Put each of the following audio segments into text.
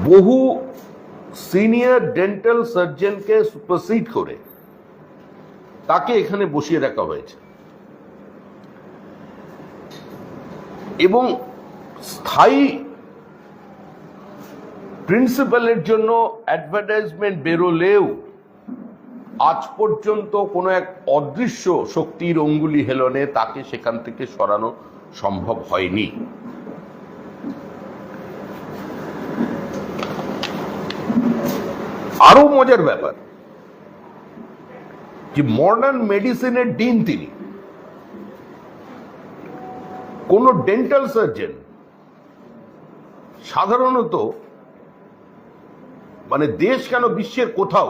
বহু senior dental সার্জনকে supersede করে তাকে এখানে বসিয়ে রাখা হয়েছে এবং স্থায়ী প্রিন্সিপালের জন্য অ্যাডভার্টাইজমেন্ট বেরোলেও আজ পর্যন্ত কোনো এক অদৃশ্য শক্তির অঙ্গুলি হেলনে তাকে সেখান থেকে সরানো সম্ভব হয়নি। আরো মজার ব্যাপার যে মডার্ন মেডিসিনের ডিন তিনি, কোন ডেন্টাল সার্জন সাধারণত মানে দেশ কেন বিশ্বের কোথাও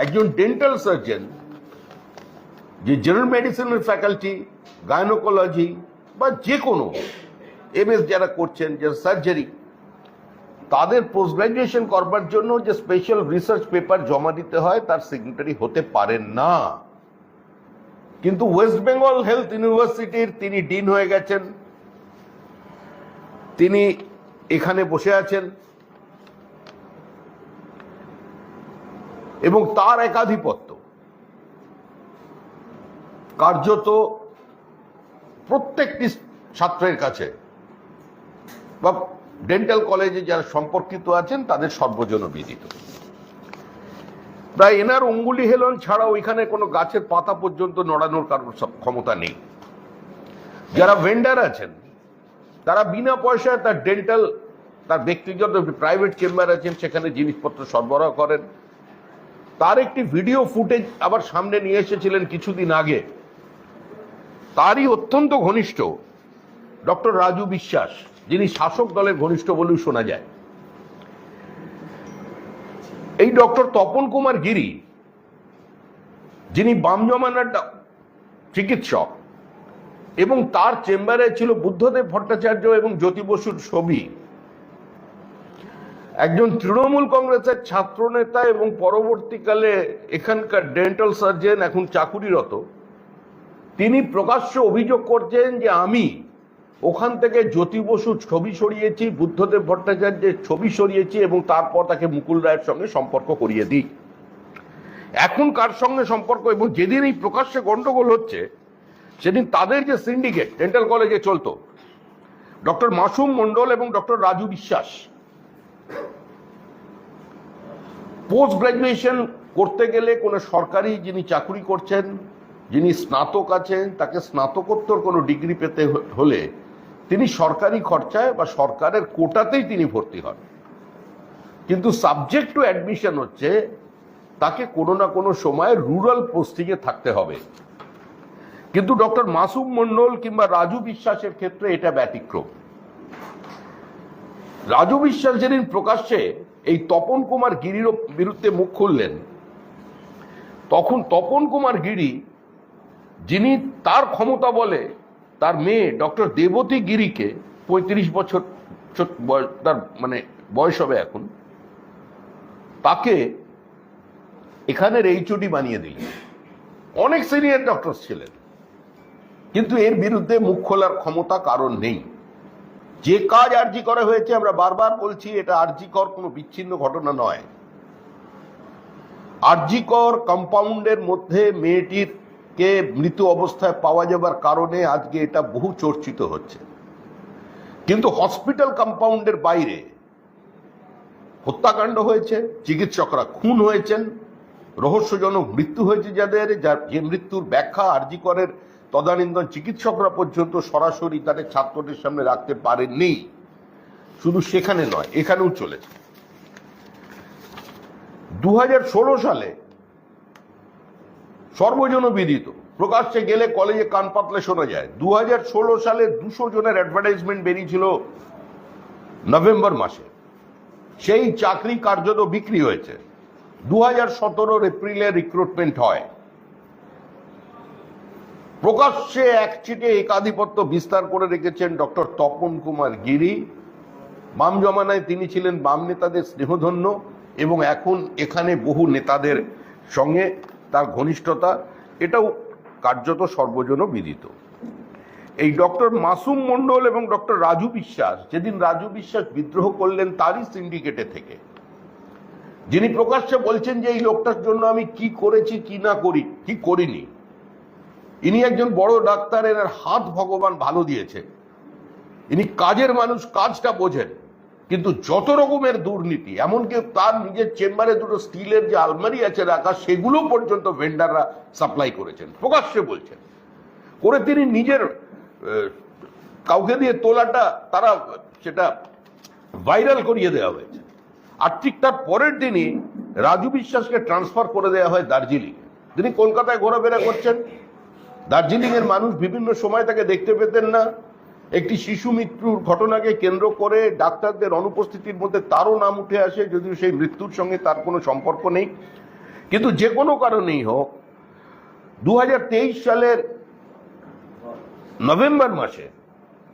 একজন ডেন্টাল সার্জন যে জেনারেল মেডিসিনের ফ্যাকাল্টি, গাইনোকোলজি বা যে কোনো এমএস যারা করছেন, যে সার্জারি, তাদের পোস্ট গ্রাজুয়েশন করবার জন্য যে স্পেশাল রিসার্চ পেপার জমা দিতে হয় তার সিগনেটারি হতে পারেন না। কিন্তু ওয়েস্ট বেঙ্গল হেলথ ইউনিভার্সিটির তিনি ডিন হয়ে গেছেন, তিনি এখানে বসে আছেন এবং তার একাধিপত্য কার্যত প্রত্যেকটি ছাত্রের কাছে বা ডেন্টাল কলেজে যারা সম্পর্কিত আছেন তাদের সর্বজন বিদিত। প্রায় এনার অঙ্গুলি হেলন ছাড়াও এখানে কোনো গাছের পাতা পর্যন্ত নড়ানোর কারোর ক্ষমতা নেই। যারা ভেন্ডার আছেন তারা বিনা পয়সায় তার ডেন্টাল, তার ব্যক্তিগত প্রাইভেট চেম্বার আছেন, সেখানে জিনিসপত্র সরবরাহ করেন। তার একটি ভিডিও ফুটেজ আবার সামনে নিয়ে এসেছিলেন কিছুদিন আগে, তারই অত্যন্ত ঘনিষ্ঠ ডক্টর রাজু বিশ্বাস, যিনি শাসক দলের ঘনিষ্ঠ বলেও শোনা যায়। এই ডক্টর তপন কুমার গিরি, যিনি বাম জমানার চিকিৎসক, এবং তার চেম্বারে ছিল বুদ্ধদেব ভট্টাচার্য এবং জ্যোতি বসুর ছবি, একজন তৃণমূল কংগ্রেসের ছাত্র নেতা এবং পরবর্তীকালে এখানকার ডেন্টাল সার্জন, এখন চাকুরিরত, তিনি প্রকাশ্য অভিযোগ করছেন যে আমি ওখান থেকে জ্যোতি বসুর ছবি সরিয়েছি, বুদ্ধদেব ভট্টাচার্যের ছবি সরিয়েছি এবং তারপর তাকে মুকুল রায়ের সঙ্গে সম্পর্ক করিয়ে দিই। এখন কার সঙ্গে সম্পর্ক, এবং যেদিন এই প্রকাশ্যে গন্ডগোল হচ্ছে সেদিন তাদের যে সিন্ডিকেট ডেন্টাল কলেজে চলতো, ডক্টর মাসুম মন্ডল এবং ডক্টর রাজু বিশ্বাস, পোস্ট গ্রাজুয়েশন করতে গেলে কোনো সরকারি যিনি চাকুরি করছেন, যিনি স্নাতক আছেন, তাকে স্নাতকোত্তর কোনো ডিগ্রি পেতে হলে তিনি সরকারি খরচায় বা সরকারের কোটাতেই তিনি ভর্তি হন। কিন্তু সাবজেক্ট টু অ্যাডমিশন হচ্ছে তাকে কোনো না কোনো সময় রুরাল পোস্টিংয়ে থাকতে হবে। কিন্তু ডক্টর মাসুম মন্ডল কিংবা রাজু বিশ্বাসের ক্ষেত্রে এটা ব্যতিক্রম। রাজু বিশ্বাস যেদিন প্রকাশ্যে এই তপন কুমার গিরির বিরুদ্ধে মুখ খুললেন, তখন তপন কুমার গিরি, যিনি তার ক্ষমতা বলে তার মেয়ে ডক্টর দেবতী গিরিকে 35 বছর তার মানে বয়স হবে এখন, তাকে এখানের এইচওডি বানিয়ে দিলেন। অনেক সিনিয়র ডক্টর ছিলেন, কিন্তু এর বিরুদ্ধে মুখ খোলার ক্ষমতা কারণ নেই। যে কাজ আরজি করা হয়েছে, আমরা বারবার বলছি, এটা আরজি কর কোনো বিচ্ছিন্ন ঘটনা নয়। আরজি কর কম্পাউন্ডের মধ্যে মেয়েটির কে মৃত অবস্থায় পাওয়া যাবার কারণে আজকে এটা বহু চর্চিত হচ্ছে। কিন্তু হসপিটাল কম্পাউন্ডের বাইরে হত্যাকাণ্ড হয়েছে, চিকিৎসকরা খুন হয়েছেন, রহস্যজনক মৃত্যু হয়েছে যাদের, যে মৃত্যুর ব্যাখ্যা আরজি করের তদানীন্তন চিকিৎসকরা পর্যন্ত সরাসরি তাদের ছাত্রদের সামনে রাখতে পারেননি। শুধু সেখানে নয়, এখানেও চলেছে। 2016 সালে সর্বজন বিদিত, প্রকাশ্যে গেলে কলেজে কান পাতলে শোনা যায়, 2016 সালে 200 জনের অ্যাডভার্টাইজমেন্ট বেরিয়েছিল নভেম্বর মাসে। সেই চাকরি কার্যত বিক্রি হয়েছে। 2017 এপ্রিলে রিক্রুটমেন্ট হয়। প্রকাশ্যে একচিটে একাধিপত্য বিস্তার করে রেখেছেন ডক্টর তপন কুমার গিরি। বাম জমানায় তিনি ছিলেন বাম নেতাদের স্নেহধন্য এবং এখন এখানে বহু নেতাদের সঙ্গে তার ঘনিষ্ঠতা, এটাও কার্যত সর্বজন বিদিত। এই ডক্টর মাসুম মন্ডল এবং ডক্টর রাজু বিশ্বাস, যেদিন রাজু বিশ্বাস বিদ্রোহ করলেন তারই সিন্ডিকেটে থেকে, যিনি প্রকাশ্যে বলছেন যে এই লোকটার জন্য আমি কি করেছি কি করিনি, ইনি একজন বড় ডাক্তার, এর হাত ভগবান ভালো দিয়েছে, ইনি কাজের মানুষ, কাজটা বোঝেন, কিন্তু যত রকমের দুর্নীতি, এমনকি তার নিজের চেম্বারে দুটো স্টিলের যে আলমারি আছে রাখা, সেগুলো পর্যন্ত ভেন্ডাররা সাপ্লাই করেছেন, প্রকাশ্যে বলছেন করে তিনি নিজের কাউকে দিয়ে তোলাটা তারা সেটা ভাইরাল করিয়ে দেওয়া হয়েছে। আর ঠিক তার পরের দিনই রাজু বিশ্বাসকে ট্রান্সফার করে দেওয়া হয় দার্জিলিং। তিনি কলকাতায় ঘোরাফেরা করছেন, দার্জিলিং এর মানুষ বিভিন্ন সময় তাকে দেখতে পেতেন না। একটি শিশু মৃত্যুর ঘটনাকে কেন্দ্র করে ডাক্তারদের অনুপস্থিতির মধ্যে তারও নাম উঠে আসে, যদিও সেই মৃত্যুর সঙ্গে তার কোনো সম্পর্ক নেই। কিন্তু যে কোনো কারণেই হোক, 2023 সালের নভেম্বর মাসে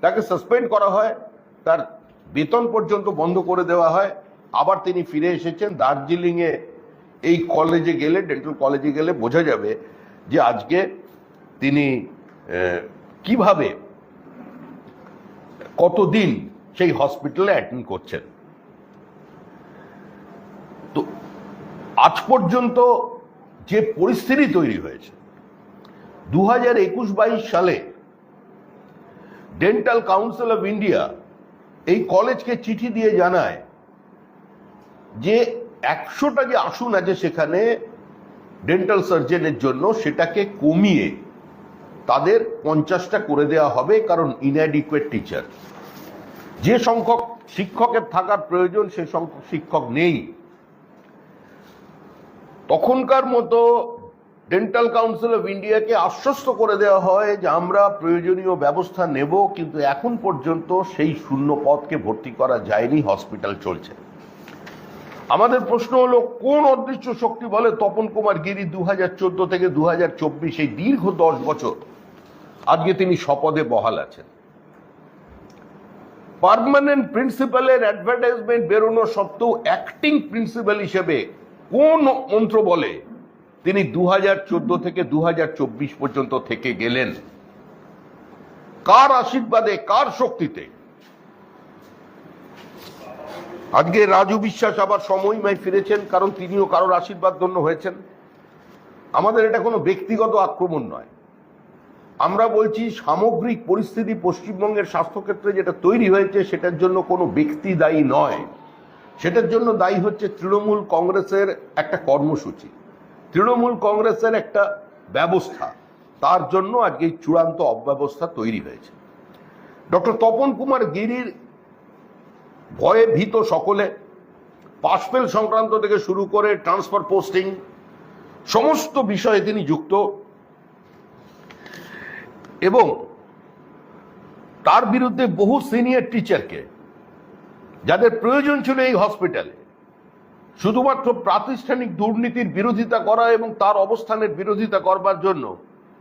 তাকে সাসপেন্ড করা হয়, তার বেতন পর্যন্ত বন্ধ করে দেওয়া হয়। আবার তিনি ফিরে এসেছেন দার্জিলিং এ। এই কলেজে গেলে, ডেন্টাল কলেজে গেলে বোঝা যাবে যে আজকে তিনি কিভাবে কতদিন সেই হসপিটালে অ্যাটেন্ড করছেন। তো আজ পর্যন্ত যে পরিস্থিতি তৈরি হয়েছে, 2021-22 সালে ডেন্টাল কাউন্সিল অফ ইন্ডিয়া এই কলেজকে চিঠি দিয়ে জানায় যে 100টা যে আসন আছে সেখানে ডেন্টাল সার্জনের জন্য, সেটাকে কমিয়ে তাদের 50টা করে দেওয়া হবে, কারণ ইনঅ্যাডিকুয়েট টিচার, যে সংখ্যক শিক্ষকের থাকার প্রয়োজন সে সংখ্যক শিক্ষক নেই। তখনকার মতো ডেন্টাল কাউন্সিল অফ ইন্ডিয়াকে আশ্বস্ত করে দেওয়া হয় যে আমরা প্রয়োজনীয় ব্যবস্থা নেব, কিন্তু এখন পর্যন্ত সেই শূন্য পদকে ভর্তি করা যায়নি, হসপিটাল চলছে। আমাদের প্রশ্ন হলো, কোন অদৃশ্য শক্তি বলে তপন কুমার গিরি 2014 থেকে 2024 এই দীর্ঘ 10 বছর আজকে তিনি শপথে বহাল আছেন? পার্মানেন্ট প্রিন্সিপালের অ্যাডভার্টাইজমেন্ট বেরোনো সত্ত্বেও অ্যাক্টিং প্রিন্সিপাল হিসেবে কোন মন্ত্র বলে তিনি 2014 থেকে 2024 পর্যন্ত থেকে গেলেন? কার আশীর্বাদে, কার শক্তিতে? আজকে রাজু বিশ্বাস আবার সময়ময় ফিরেছেন, কারণ তিনিও কারোর আশীর্বাদ ধন্য হয়েছেন। আমাদের এটা কোনো ব্যক্তিগত আক্রমণ নয়, আমরা বলছি সামগ্রিক পরিস্থিতি পশ্চিমবঙ্গের স্বাস্থ্যক্ষেত্রে যেটা তৈরি হয়েছে সেটার জন্য কোনো ব্যক্তি দায়ী নয়, সেটার জন্য দায়ী হচ্ছে তৃণমূল কংগ্রেসের একটা কর্মসূচি, তৃণমূল কংগ্রেসের একটা ব্যবস্থা, তার জন্য আজকে এই চূড়ান্ত অব্যবস্থা তৈরি হয়েছে। ডক্টর তপন কুমার গিরির ভয়ে ভীত সকলে, পাসফেল সংক্রান্ত থেকে শুরু করে ট্রান্সফার পোস্টিং সমস্ত বিষয়ে তিনি যুক্ত, এবং তার বিরুদ্ধে বহু সিনিয়র টিচারকে, যাদের প্রয়োজন ছিল এই হসপিটালে, শুধুমাত্র প্রাতিষ্ঠানিক দুর্নীতির বিরোধিতা করা এবং তার অবস্থানের বিরোধিতা করবার জন্য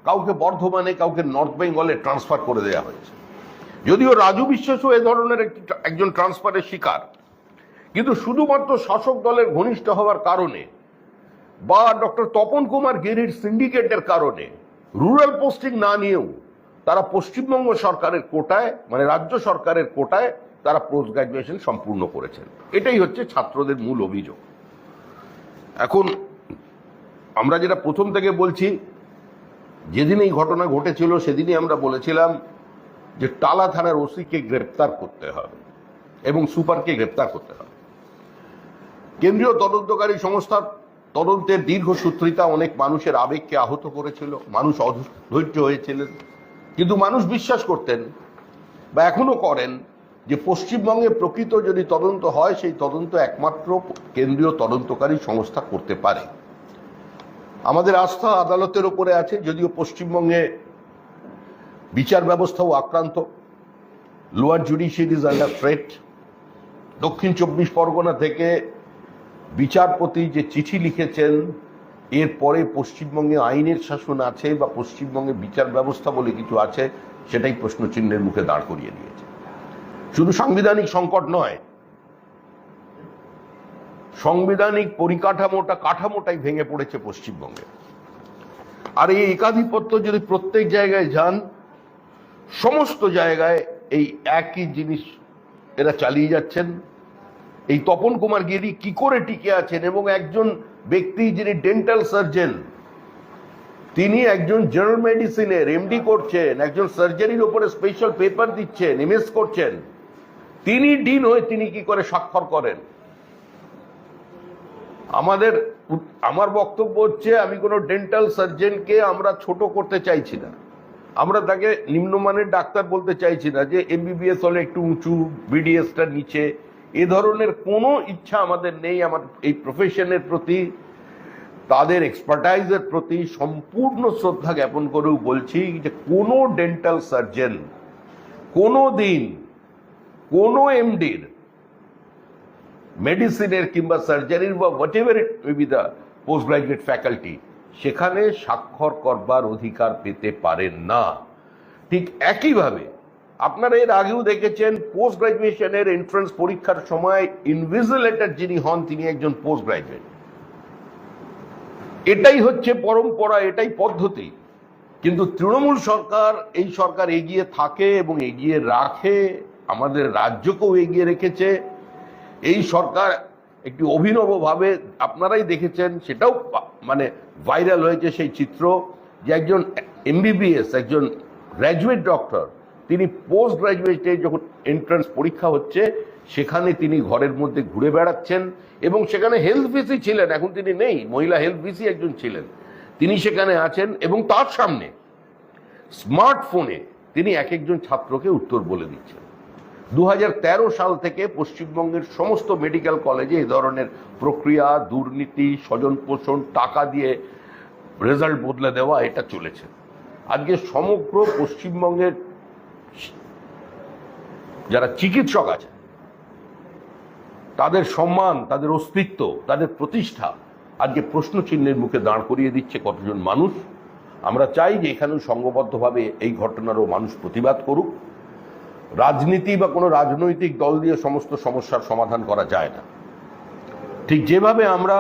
কাউকে বর্ধমানে, কাউকে নর্থ বেঙ্গলে ট্রান্সফার করে দেওয়া হয়েছে। যদিও রাজু বিশ্বাসও এ ধরনের একজন ট্রান্সফারের শিকার, কিন্তু শুধুমাত্র শাসক দলের ঘনিষ্ঠ হওয়ার কারণে বা ডক্টর তপন কুমার গিরির সিন্ডিকেটের কারণে রুরাল পোস্টিং না নিয়েও তারা পশ্চিমবঙ্গ সরকারের কোটায়, মানে রাজ্য সরকারের কোটায় তারা পোস্ট গ্রাজুয়েশন সম্পূর্ণ করেছেন। এটাই হচ্ছে ছাত্রদের মূল অভিযোগ। এখন আমরা যেটা প্রথম থেকে বলছি, যেদিন এই ঘটনা ঘটেছিল সেদিনই আমরা বলেছিলাম যে টালা থানার ওসিকে গ্রেপ্তার করতে হবে এবং সুপারকে গ্রেপ্তার করতে হবে। কেন্দ্রীয় তদন্তকারী সংস্থার তদন্তের দীর্ঘসূত্রিতা অনেক মানুষের আবেগকে আহত করেছিল, মানুষ অধৈর্য হয়েছিলেন, কিন্তু মানুষ বিশ্বাস করতেন বা এখনো করেন যে পশ্চিমবঙ্গে প্রকৃত যদি তদন্ত হয় সেই তদন্ত একমাত্র কেন্দ্রীয় তদন্তকারী সংস্থা করতে পারে। আমাদের আস্থা আদালতের উপরে আছে, যদিও পশ্চিমবঙ্গে বিচার ব্যবস্থাও আক্রান্ত, lower judiciary is under threat. দক্ষিণ 24 পরগনা থেকে বিচারপতি যে চিঠি লিখেছেন, এরপরে পশ্চিমবঙ্গে আইনের শাসন আছে বা পশ্চিমবঙ্গে বিচার ব্যবস্থা বলে কিছু আছে, সেটাই প্রশ্নচিহ্নের মুখে দাঁড় করিয়ে দিয়েছে। শুধু সাংবিধানিক সংকট নয়, সাংবিধানিক কাঠামোটাই ভেঙে পড়েছে পশ্চিমবঙ্গে। আর এই একাধিপত্য যদি প্রত্যেক জায়গায় যান, সমস্ত জায়গায় এই একই জিনিস এরা চালিয়ে যাচ্ছেন। এই তপন কুমার গিরি কি করে টিকে আছেন? এবং একজন ব্যক্তি যিনি ডেন্টাল সার্জন, তিনি একজন জেনারেল মেডিসিনের এমডি করছেন, একজন সার্জারির উপরে স্পেশাল পেপার দিচ্ছেন, এমএস করছেন, তিনি ডিন হয়ে তিনি কি করে স্বাক্ষর করেন? আমার বক্তব্য হচ্ছে, আমি কোনো ডেন্টাল সার্জনকে আমরা ছোট করতে চাইছি না, আমরা তাকে নিম্নমানের ডাক্তার বলতে চাইছি না যে এমবিবিএস হলে একটু উঁচু, বিডিএসটা নিচে, এ ধরনের কোনো ইচ্ছা আমাদের নেই। আমার এই প্রফেশনের প্রতি, তাদের এক্সপার্টাইজের প্রতি সম্পূর্ণ শ্রদ্ধা জ্ঞাপন করেও বলছি যে কোনো ডেন্টাল সার্জন কোনো দিন কোনো এমডির, মেডিসিনের কিংবা সার্জারির বা what ever it may be the post graduate faculty, সেখানে স্বাক্ষর করবার অধিকার পেতে পারেন না। ঠিক একইভাবে আপনারা এর আগেও দেখেছেন, পোস্ট গ্রাজুয়েশনের এন্ট্রান্স পরীক্ষার সময় ইনভিজিলেটর যিনি হন তিনি একজন পোস্ট গ্রাজুয়েট। এটাই হচ্ছে পরম্পরা, এটাই পদ্ধতি। কিন্তু তৃণমূল সরকার, এই সরকার এগিয়ে থাকে এবং এগিয়ে রাখে, আমাদের রাজ্যকেও এগিয়ে রেখেছে। এই সরকার একটি অভিনবভাবে, আপনারাই দেখেছেন, সেটাও মানে ভাইরাল হয়েছে সেই চিত্র, যে একজন এমবিবিএস, একজন গ্র্যাজুয়েট ডক্টর, তিনি পোস্ট গ্র্যাজুয়েটে যখন এন্ট্রান্স পরীক্ষা হচ্ছে সেখানে তিনি ঘরের মধ্যে ঘুরে বেড়াচ্ছেন, এবং সেখানে হেলথ ভিসি ছিলেন, এখন তিনি নেই, মহিলা হেলথ ভিসি একজন ছিলেন, তিনি সেখানে আছেন, এবং তার সামনে স্মার্টফোনে তিনি এক একজন ছাত্রকে উত্তর বলে দিচ্ছেন। 2013 সাল থেকে পশ্চিমবঙ্গের সমস্ত মেডিকেল কলেজে এই ধরনের প্রক্রিয়া, দুর্নীতি, স্বজন পোষণ, টাকা দিয়ে রেজাল্ট বদলে দেওয়া, এটা চলেছে। আজকে সমগ্র পশ্চিমবঙ্গের যারা চিকিৎসক আছে তাদের সম্মান, তাদের অস্তিত্ব, তাদের প্রতিষ্ঠা আজকে প্রশ্নচিহ্নের মুখে দাঁড় করিয়ে দিচ্ছে কতজন মানুষ। আমরা চাই যে এখানেও সংঘবদ্ধভাবে এই ঘটনারও মানুষ প্রতিবাদ করুক। রাজনীতি বা কোনো রাজনৈতিক দল দিয়ে সমস্ত সমস্যার সমাধান করা যায় না। ঠিক যেভাবে আমরা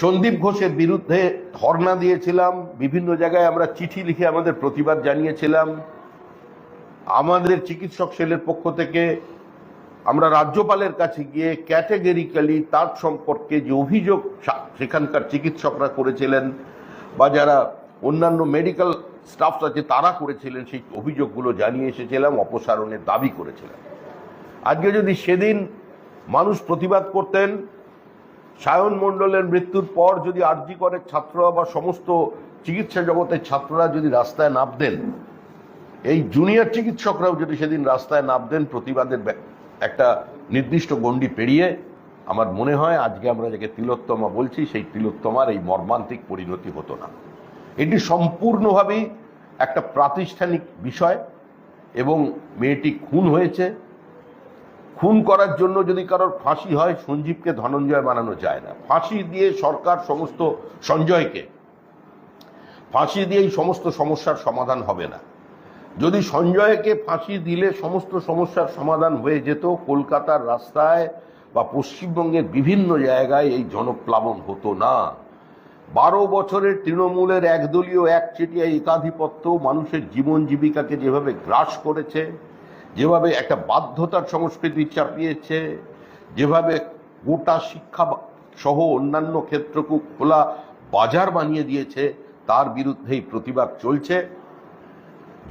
সন্দীপ ঘোষের বিরুদ্ধে ধর্ণা দিয়েছিলাম, বিভিন্ন জায়গায় আমরা চিঠি লিখে আমাদের প্রতিবাদ জানিয়েছিলাম, আমাদের চিকিৎসক সেলের পক্ষ থেকে আমরা রাজ্যপালের কাছে গিয়ে ক্যাটেগরিক্যালি তার সম্পর্কে যে অভিযোগ সেখানকার চিকিৎসকরা করেছিলেন বা যারা অন্যান্য মেডিকেল স্টাফ আছে তারা করেছিলেন, সেই অভিযোগগুলো জানিয়ে এসেছিলাম, অপসারণের দাবি করেছিলাম। আজকে যদি সেদিন মানুষ প্রতিবাদ করতেন, সায়ন মণ্ডলের মৃত্যুর পর যদি আরজি করের ছাত্ররা বা সমস্ত চিকিৎসা জগতের ছাত্ররা যদি রাস্তায় নামতেন, এই জুনিয়র চিকিৎসকরাও যদি সেদিন রাস্তায় নামতেন প্রতিবাদের একটা নির্দিষ্ট গণ্ডি পেরিয়ে, আমার মনে হয় আজকে আমরা যাকে তিলোত্তমা বলছি সেই তিলোত্তমার এই মর্মান্তিক পরিণতি হতো না। এটি সম্পূর্ণভাবেই একটা প্রাতিষ্ঠানিক বিষয়, এবং মেয়েটি খুন হয়েছে। খুন করার জন্য যদি কারোর ফাঁসি হয়, সঞ্জীবকে ধনঞ্জয় বানানো যায় না। ফাঁসি দিয়ে সরকার সমস্ত, সঞ্জয়কে ফাঁসি দিয়ে এই সমস্ত সমস্যার সমাধান হবে না। যদি সঞ্জয়কে ফাঁসি দিলে সমস্ত সমস্যার সমাধান হয়ে যেত, কলকাতার রাস্তায় বা পশ্চিমবঙ্গের বিভিন্ন জায়গায় এই জনপ্লাবন হতো না। 12 বছরের তৃণমূলের একদলীয় একচেটিয়া একাধিপত্য মানুষের জীবন জীবিকাকে যেভাবে গ্রাস করেছে, যেভাবে একটা বাধ্যতার সংস্কৃতি চাপিয়েছে, যেভাবে গোটা শিক্ষা সহ অন্যান্য ক্ষেত্রকে খোলা বাজার বানিয়ে দিয়েছে, তার বিরুদ্ধেই প্রতিবাদ চলছে।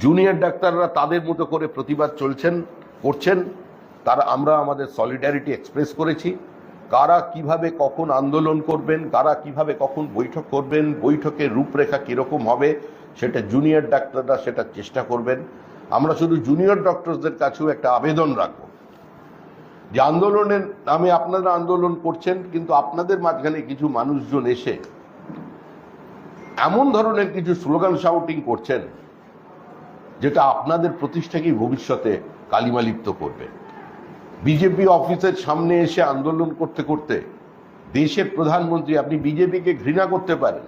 জুনিয়র ডাক্তাররা তাদের মতো করে প্রতিবাদ করছেন। তারা, আমরা আমাদের সলিডারিটি এক্সপ্রেস করেছি। কারা কিভাবে কখন আন্দোলন করবেন, কারা কিভাবে কখন বৈঠক করবেন, বৈঠকের রূপরেখা কিরকম হবে, সেটা জুনিয়র ডাক্তাররা সেটা চেষ্টা করবেন। আমরা শুধু জুনিয়র ডক্টরদের কাছেও একটা আবেদন রাখবো যে আন্দোলনের নামে আপনারা আন্দোলন করছেন, কিন্তু আপনাদের মাঝখানে কিছু মানুষজন এসে এমন ধরনের কিছু স্লোগান শাউটিং করছেন যেটা আপনাদের প্রতিষ্ঠাকেই ভবিষ্যতে কালিমালিপ্ত করবে। বিজেপি অফিসের সামনে এসে আন্দোলন করতে করতে দেশের প্রধানমন্ত্রী, আপনি বিজেপিকে ঘৃণা করতে পারেন,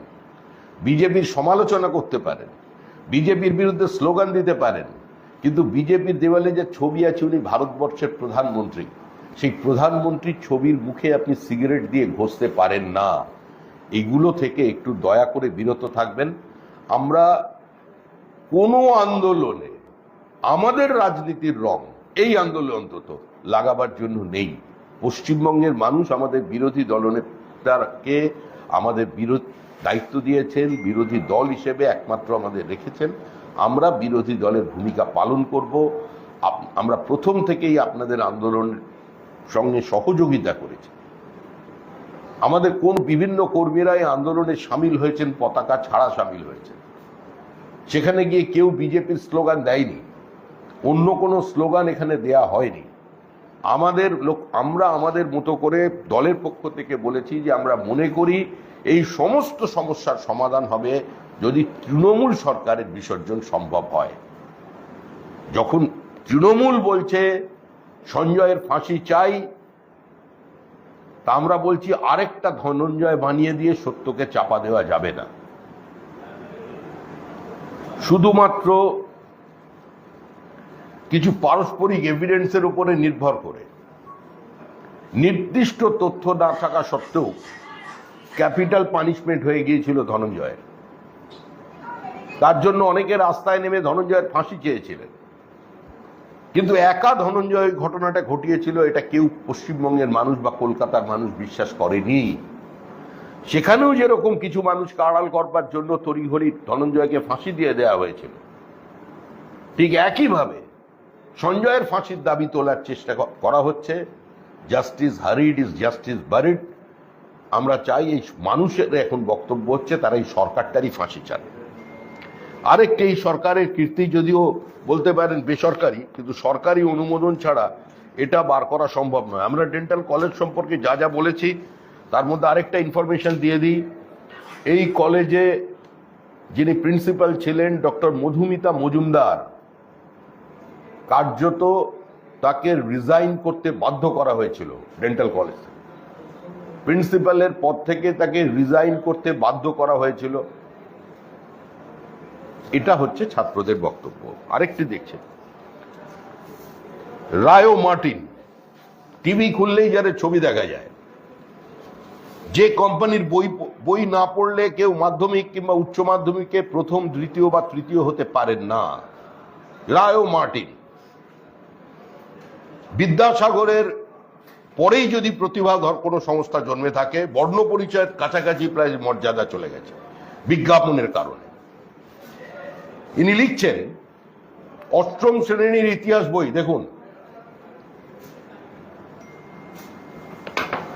বিজেপির সমালোচনা করতে পারেন, বিজেপির বিরুদ্ধে স্লোগান দিতে পারেন, কিন্তু বিজেপির দেওয়ালে যে ছবি আছে উনি ভারতবর্ষের প্রধানমন্ত্রী, সেই প্রধানমন্ত্রীর ছবির মুখে আপনি সিগারেট দিয়ে ঘষতে পারেন না। এগুলো থেকে একটু দয়া করে বিরত থাকবেন। আমরা কোনো আন্দোলনে আমাদের রাজনীতির রং এই আন্দোলনে অন্তত লাগাবার জন্য নেই। পশ্চিমবঙ্গের মানুষ আমাদের বিরোধী দলনেতাকে আমাদের দায়িত্ব দিয়েছেন, বিরোধী দল হিসেবে একমাত্র আমাদের রেখেছেন। আমরা বিরোধী দলের ভূমিকা পালন করব। আমরা প্রথম থেকেই আপনাদের আন্দোলনের সঙ্গে সহযোগিতা করেছি। আমাদের কোন বিভিন্ন কর্মীরা এই আন্দোলনে সামিল হয়েছেন, পতাকা ছাড়া সামিল হয়েছেন। সেখানে গিয়ে কেউ বিজেপির স্লোগান দেয়নি, অন্য কোনো স্লোগান এখানে দেয়া হয়নি। আমরা আমাদের মতো করে দলের পক্ষ থেকে বলেছি যে আমরা মনে করি এই সমস্ত সমস্যার সমাধান হবে যদি তৃণমূল সরকারের বিসর্জন সম্ভব হয়। যখন তৃণমূল বলছে সঞ্জয়ের ফাঁসি চাই, তা আমরা বলছি আরেকটা ধনঞ্জয় বানিয়ে দিয়ে সত্যকে চাপা দেওয়া যাবে না। শুধুমাত্র কিছু পারস্পরিক এভিডেন্সের উপরে নির্ভর করে, নির্দিষ্ট তথ্য না থাকা সত্ত্বেও ক্যাপিটাল পানিশমেন্ট হয়ে গিয়েছিল ধনঞ্জয়ের। তার জন্য অনেকে রাস্তায় নেমে ধনঞ্জয়ের ফাঁসি চেয়েছিলেন, কিন্তু একা ধনঞ্জয় ঘটনাটা ঘটিয়েছিল এটা কেউ পশ্চিমবঙ্গের মানুষ বা কলকাতার মানুষ বিশ্বাস করেনি। সেখানেও যেরকম কিছু মানুষকে আড়াল করবার জন্য তড়িঘড়ি ধনঞ্জয়কে ফাঁসি দিয়ে দেওয়া হয়েছিল, ঠিক একইভাবে সঞ্জয়ের ফাঁসির দাবি তোলার চেষ্টা করা হচ্ছে। Justice হারিড is justice buried. আমরা চাই এই মানুষের এখন বক্তব্য হচ্ছে তারা এই সরকারটারই ফাঁসি চান। আরেকটি, এই সরকারের কীর্তি যদিও বলতে পারেন বেসরকারি, কিন্তু সরকারি অনুমোদন ছাড়া এটা বার করা সম্ভব নয়। আমরা ডেন্টাল কলেজ সম্পর্কে যা যা বলেছি তার মধ্যে আরেকটা ইনফরমেশন দিয়ে দিই। এই কলেজে যিনি প্রিন্সিপাল ছিলেন ডক্টর মধুমিতা মজুমদার, কার্যত তাকে রিজাইন করতে বাধ্য করা হয়েছিল। ডেন্টাল কলেজ প্রিন্সিপালের পদ থেকে তাকে রিজাইন করতে বাধ্য করা হয়েছিল। এটা হচ্ছে ছাত্রদের বক্তব্য। আরেকটি দেখছে রায়ো মার্টিন, টিভি খুললেই যাদের ছবি দেখা যায়, যে কোম্পানির বই না পড়লে কেউ মাধ্যমিক কিংবা উচ্চ মাধ্যমিকে প্রথম, দ্বিতীয় বা তৃতীয় হতে পারেন না। রায়ো মার্টিন বিদ্যাসাগরের পরেই যদি প্রতিভাধর কোনো সংস্থা জন্মে থাকে, বর্ণ পরিচয়ের কাছাকাছি প্রায় মর্যাদা চলে গেছে বিজ্ঞাপনের কারণে। ইনি লিখছেন অষ্টম শ্রেণীর ইতিহাস বই। দেখুন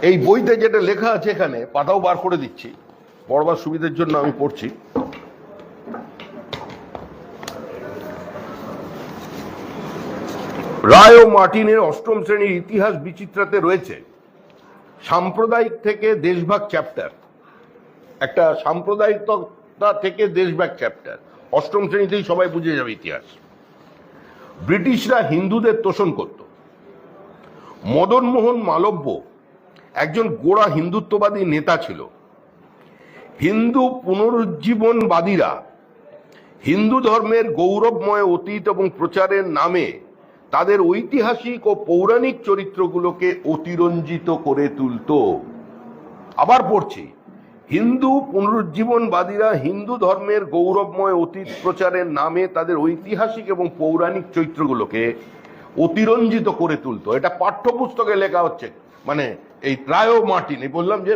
এই বইতে যেটা লেখা আছে, এখানে পাতাও বার করে দিচ্ছি পড়বার সুবিধার জন্য আমি পড়ছি। রায় ও মার্টিনের অষ্টম শ্রেণীর ইতিহাস বিচিত্রাতে রয়েছে সাম্প্রদায়িক থেকে দেশভাগ চ্যাপ্টার, একটা সাম্প্রদায়িকতা থেকে দেশভাগ চ্যাপ্টার। অষ্টম শ্রেণীতেই সবাই বুঝে যাবে ইতিহাস। ব্রিটিশরা হিন্দুদের তোষণ করত। মদন মোহন মালব্য একজন গোড়া হিন্দুত্ববাদী নেতা ছিল। হিন্দু পুনরুজ্জীবনবাদীরা হিন্দু ধর্মের গৌরবময় অতীত এবং প্রচারের নামে তাদের ঐতিহাসিক ও পৌরাণিক চরিত্রগুলোকে অতিরঞ্জিত করে তুলত। আবার পড়ছি, হিন্দু পুনরুজ্জীবনবাদীরা হিন্দু ধর্মের গৌরবময় অতীত প্রচারের নামে তাদের ঐতিহাসিক এবং পৌরাণিক চরিত্রগুলোকে অতিরঞ্জিত করে তুলত। এটা পাঠ্যপুস্তকে লেখা হচ্ছে, মানে এই রায়ো মার্টিন, এই বললাম যে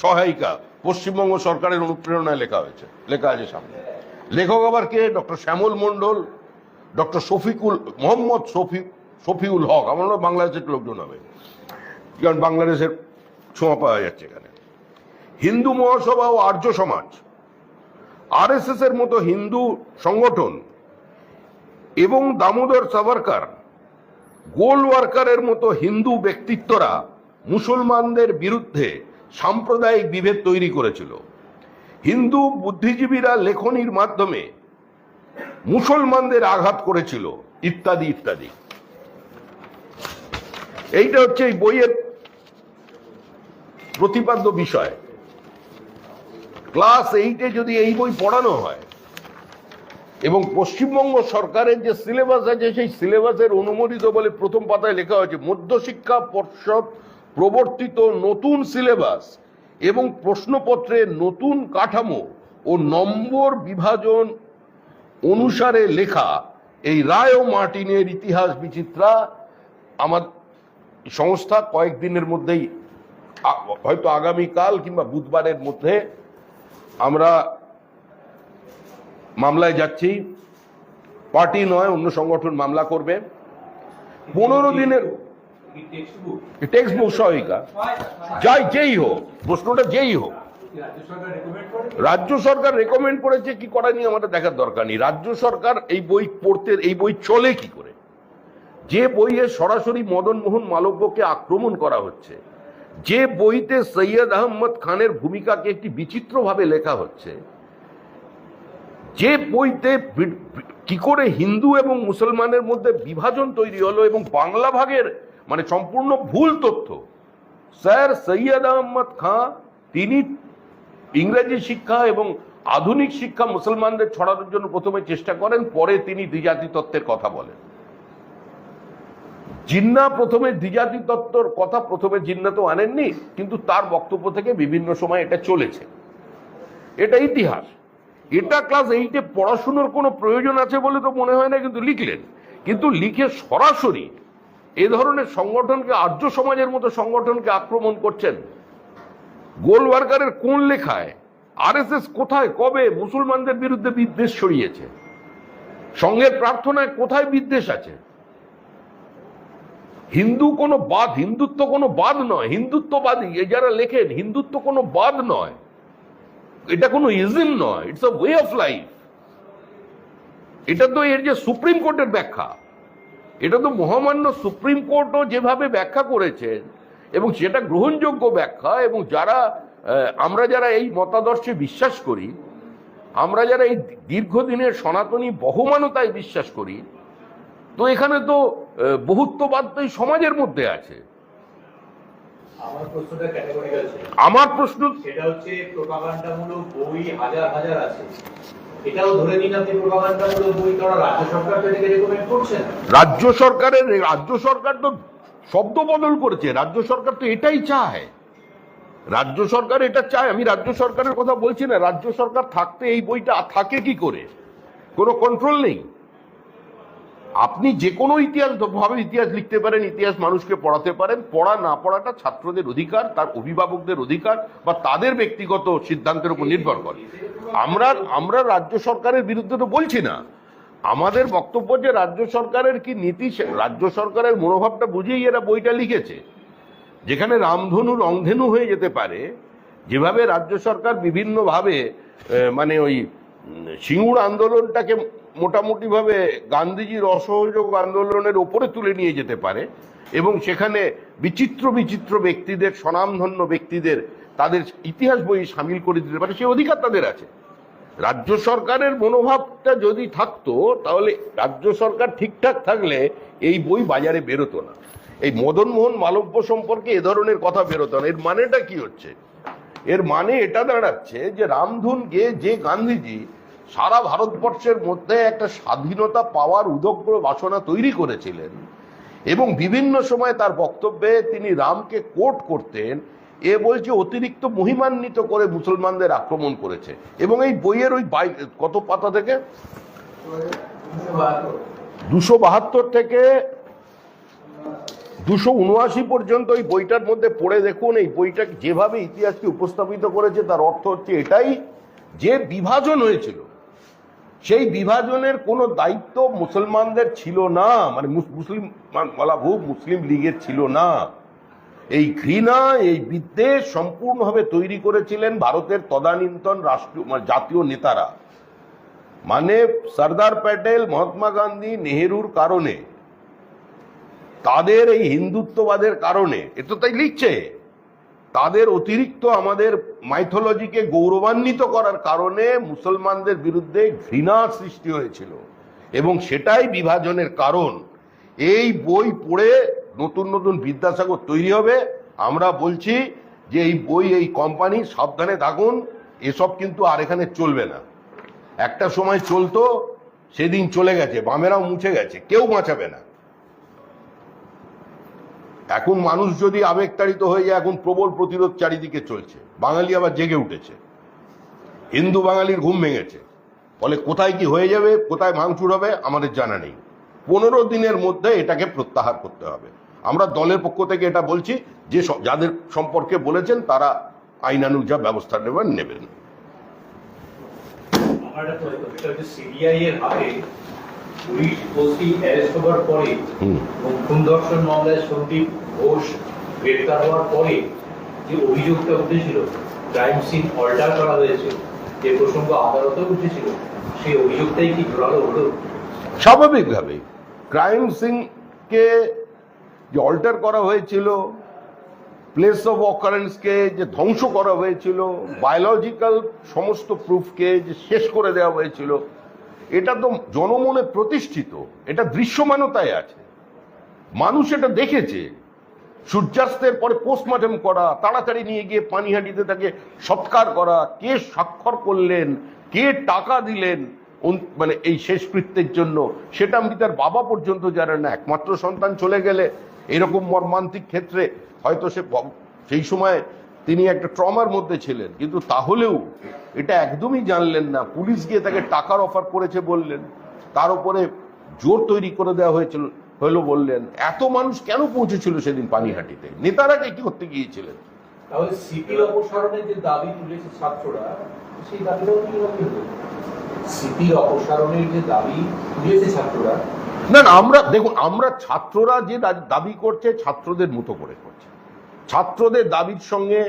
সহায়িকা পশ্চিমবঙ্গ সরকারের অনুপ্রেরণায় লেখা হয়েছে, লেখা আছে সামনে। লেখক আবার কে? ডক্টর শ্যামল মন্ডল, ডক্টর মোহাম্মদ শফিউল হক। আমার বাংলাদেশের লোকজন হবে, কারণ বাংলাদেশের ছোঁয়া পাওয়া যাচ্ছে এখানে। হিন্দু মহাসভা ও আর্য সমাজ, আরএসএস এর মতো হিন্দু সংগঠন এবং দামোদর সাভারকার, গোলওয়ার্কারের মতো হিন্দু ব্যক্তিত্বরা মুসলমানদের বিরুদ্ধে সাম্প্রদায়িক বিভেদ তৈরি করেছিল। হিন্দু বুদ্ধিজীবীরা লেখনির মাধ্যমে মুসলমানদের আঘাত করেছিল, ইত্যাদি ইত্যাদি। এইটা হচ্ছে এই বইয়ের প্রতিপাদ্য বিষয়। ক্লাস 8-এ যদি এই বই পড়ানো হয় এবং পশ্চিমবঙ্গ সরকারের যে সিলেবাস আছে সেই সিলেবাসের অনুমোদিত বলে প্রথম পাতায় লেখা হয়েছে, মধ্যশিক্ষা পর্ষদ প্রবর্তিত নতুন সিলেবাস এবং প্রশ্নপত্রের নতুন কাঠামো ও নম্বর বিভাজন অনুসারে লেখা এই রায় ও মার্টিনের ইতিহাস বিচিত্রা আমার সংস্থা কয়েকদিনের মধ্যেই, হয়তো আগামীকাল কিংবা বুধবারের মধ্যে আমরা মামলায় যাচ্ছি। পার্টি নয়, অন্য সংগঠন মামলা করবে। 15 দিনের টেক্সট বুক সহায়িকা যেই হোক, প্রশ্নটা যেই হোক, রাজ্য সরকার রেকমেন্ড করেছে কি করা নিয়ে আমাদের দেখার দরকার নেই। রাজ্য সরকার এই বই পড়তে, এই বই চলে কি করে? যে বইয়ে সরাসরি মদন মোহন মালব্যকে আক্রমণ করা হচ্ছে, যে বইতে সৈয়দ আহমদ খানের ভূমিকাকে একটি বিচিত্রভাবে লেখা হচ্ছে, যে বইতে কি করে হিন্দু এবং মুসলমানের মধ্যে বিভাজন তৈরি হলো এবং বাংলা ভাগের মানে সম্পূর্ণ ভুল তথ্য। স্যার সৈয়দ আহমদ খান তিনি ইংরেজি শিক্ষা এবং আধুনিক শিক্ষা মুসলমানদের ছড়ানোর জন্য প্রথমে চেষ্টা করেন, পরে তিনি দ্বিজাতি তত্ত্বের কথা বলেন। জিন্না প্রথমে দ্বিজাতি তত্ত্বর কথা জিন্না তো আনেননি, কিন্তু তার বক্তব্য থেকে বিভিন্ন সময় এটা চলেছে। এটা ইতিহাস। এটা ক্লাস 8-এ পড়াশোনার কোনো প্রয়োজন আছে বলে তো মনে হয় না, কিন্তু লিখলেন। কিন্তু লিখে সরাসরি এ ধরনের সংগঠনকে, আর্য সমাজের মতো সংগঠনকে আক্রমণ করছেন। গোলওয়ার্কারের কোন লেখায় আরএসএস কোথায় কবে মুসলমানদের বিরুদ্ধে বিদ্বেষ ছড়িয়েছে? সংঘের প্রার্থনায় কোথায় বিদ্বেষ আছে? হিন্দুত্ব কোনো বাদ নয়। হিন্দুত্ববাদী যারা লেখেন, হিন্দুত্ব কোনো বাদ নয়, এটা কোনো ইজম নয়, it's a way of life. এটা তো এর যে সুপ্রিম কোর্টের ব্যাখ্যা, এটা তো মহামান্য সুপ্রিম কোর্টও যেভাবে ব্যাখ্যা করেছেন এবং সেটা গ্রহণযোগ্য ব্যাখ্যা, এবং আমরা যারা এই মতাদর্শে বিশ্বাস করি, আমরা যারা এই দীর্ঘদিনের সনাতনী বহমানতায় বিশ্বাস করি, তো এখানে তো বহুত্ববাদ তো এই সমাজের মধ্যে আছে। আমার প্রশ্ন সেটা হচ্ছে প্রোপাগান্ডামূলক বই হাজার হাজার আছে, এটাও ধরে নিন আপনি প্রোপাগান্ডামূলক বই করা রাজ্য সরকার থেকে রেকমেন্ড করছেন। রাজ্য সরকার তো শব্দ বদল করেছে। রাজ্য সরকার তো এটাই চায়, রাজ্য সরকার এটা চায়। আমি রাজ্য সরকারের কথা বলছি না। রাজ্য সরকার থাকতে এই বইটা থাকে কি করে? কোনো কন্ট্রোল নেই। আপনি যে কোনো ইতিহাস লিখতে পারেন, ইতিহাস মানুষকে পড়াতে পারেন। পড়া না পড়াটা ছাত্রদের অধিকার, তার অভিভাবকদের অধিকার বা তাদের ব্যক্তিগত সিদ্ধান্তের উপর নির্ভর করে। আমরা রাজ্য সরকারের বিরুদ্ধে তো বলছি না। আমাদের বক্তব্য যে রাজ্য সরকারের কি নীতি, রাজ্য সরকারের মনোভাবটা বুঝেই এরা বইটা লিখেছে। যেখানে রামধনু রংধেনু হয়ে যেতে পারে, যেভাবে রাজ্য সরকার বিভিন্নভাবে মানে ওই সিঙ্গুর আন্দোলনটাকে মোটামুটি ভাবে গান্ধীজির অসহযোগ আন্দোলনের ওপরে তুলে নিয়ে যেতে পারে এবং সেখানে বিচিত্র ব্যক্তিদের, স্বনামধন্য ব্যক্তিদের তাদের ইতিহাস বই সামিল করে দিতে পারে, সে অধিকার তাদের আছে। রাজ্য সরকারের মনোভাবটা যদি থাকতো, তাহলে রাজ্য সরকার ঠিকঠাক থাকলে এই বই বাজারে বেরোতো না। এই মদন মোহন মালব্য সম্পর্কে এ ধরনের কথা বেরোতো না। এর মানেটা কি হচ্ছে? এর মানে এটা দাঁড়াচ্ছে যে রামধুন গেয়ে যে গান্ধীজি সারা ভারতবর্ষের মধ্যে একটা স্বাধীনতা পাওয়ার উদগ্র বাসনা তৈরি করেছিলেন এবং বিভিন্ন সময় তার বক্তব্যে তিনি রামকে কোট করতেন, এ বলছে অতিরিক্ত মহিমান্বিত করে মুসলমানদের আক্রমণ করেছে। এবং এই বইয়ের ওই কত পাতা থেকে 272 থেকে 279 পর্যন্ত এই বইটার মধ্যে পড়ে দেখুন। এই বইটা যেভাবে ইতিহাসকে উপস্থাপিত করেছে তার অর্থ হচ্ছে এটাই যে বিভাজন হয়েছিল, সেই বিভাজনের কোনো দায়িত্ব মুসলমানদের ছিল না, মানে মুসলিম লীগের ছিল না। এই ঘৃণা, এই বিদ্বেষ সম্পূর্ণভাবে তৈরি করেছিলেন ভারতের তদানীন্তন জাতীয় নেতারা, মানে সর্দার প্যাটেল, মহাত্মা গান্ধী, নেহেরুর কারণে, তাদের এই হিন্দুত্ববাদের কারণে, এ তো তাই লিখছে, তাদের অতিরিক্ত আমাদের মাইথোলজিকে গৌরবান্বিত করার কারণে মুসলমানদের বিরুদ্ধে ঘৃণা সৃষ্টি হয়েছিল এবং সেটাই বিভাজনের কারণ। এই বই পড়ে নতুন নতুন বিদ্যাসাগর তৈরি হবে। আমরা বলছি যে এই বই, এই কোম্পানি সাবধানে থাকুন, এসব কিন্তু আর এখানে চলবে না। একটা সময় চলতো, সেদিন চলে গেছে, বামেরাও মুছে গেছে, কেউ বাঁচাবে না। এখন মানুষ যদি আবেগতাড়িত হয়ে যায়, এখন প্রবল প্রতিরোধ চারিদিকে চলছে। বাঙালি আবার জেগে উঠেছে, হিন্দু বাঙালির ঘুম ভেঙেছে। ফলে কোথায় কি হয়ে যাবে, কোথায় ভাঙচুর হবে আমাদের জানা নেই। 15 দিনের মধ্যে এটাকে প্রত্যাহার করতে হবে। আমরা দলের পক্ষ থেকে এটা বলছি যে যাদের সম্পর্কে বলেছেন তারা আইনানুগ যা ব্যবস্থা নেবেন। আমার একটা প্রশ্ন, এটা হচ্ছে সিবিআই এর হাতে পুলিশ ওসি অ্যারেস্ট হওয়ার পরে এবং খুন ধর্ষণ মামলায় সন্দীপ ঘোষ গ্রেপ্তার হওয়ার পরে যে অভিযোগটা উঠেছিল ক্রাইম সিন অল্টার করা হয়েছে, যে প্রসঙ্গ আদালতেও উঠেছিল, সেই অভিযোগটাই কি জোরালো হলো? স্বাভাবিকভাবে ক্রাইম সিনকে যে অল্টার করা হয়েছিল, প্লেস অফ অকারেন্সকে যে ধ্বংস করা হয়েছিল, বায়োলজিক্যাল সমস্ত প্রুফকে যে শেষ করে দেওয়া হয়েছিল, এটা তো জনমনে প্রতিষ্ঠিত, এটা দৃশ্যমানতায় আছে, মানুষ এটা দেখেছে। সূর্যাস্তের পরে পোস্টমর্টম করা, তাড়াতাড়ি নিয়ে গিয়ে পানিহাটিতে তাকে সৎকার করা, কে স্বাক্ষর করলেন, কে টাকা দিলেন মানে এই শেষকৃত্যের জন্য, সেটা আমি তার বাবা পর্যন্ত জানেন না। একমাত্র সন্তান চলে গেলে এরকম মর্মান্তিক ক্ষেত্রে হয়তো সেই সময় তিনি একটা ট্রমার মধ্যে ছিলেন, কিন্তু তাহলেও এটা একদমই জানলেন না। পুলিশ গিয়ে তাকে টাকার অফার করেছে বললেন, তার উপরে জোর তৈরি করে দেওয়া হলো বললেন। এত মানুষ কেন পৌঁছেছিল সেদিন পানিহাটিতে? নেতারা কি করতে গিয়েছিলেন? তাহলে সিপির অপসারণের যে দাবি তুলেছে ছাত্ররা, সেই দাবিটাও কি হবে? সিপির অপসারণের যে দাবি তুলেছে ছাত্ররা, না না, আমরা দেখুন, আমরা ছাত্ররা যে দাবি করছে ছাত্রদের মতো করে করছে, ছাত্রদের দাবির সঙ্গে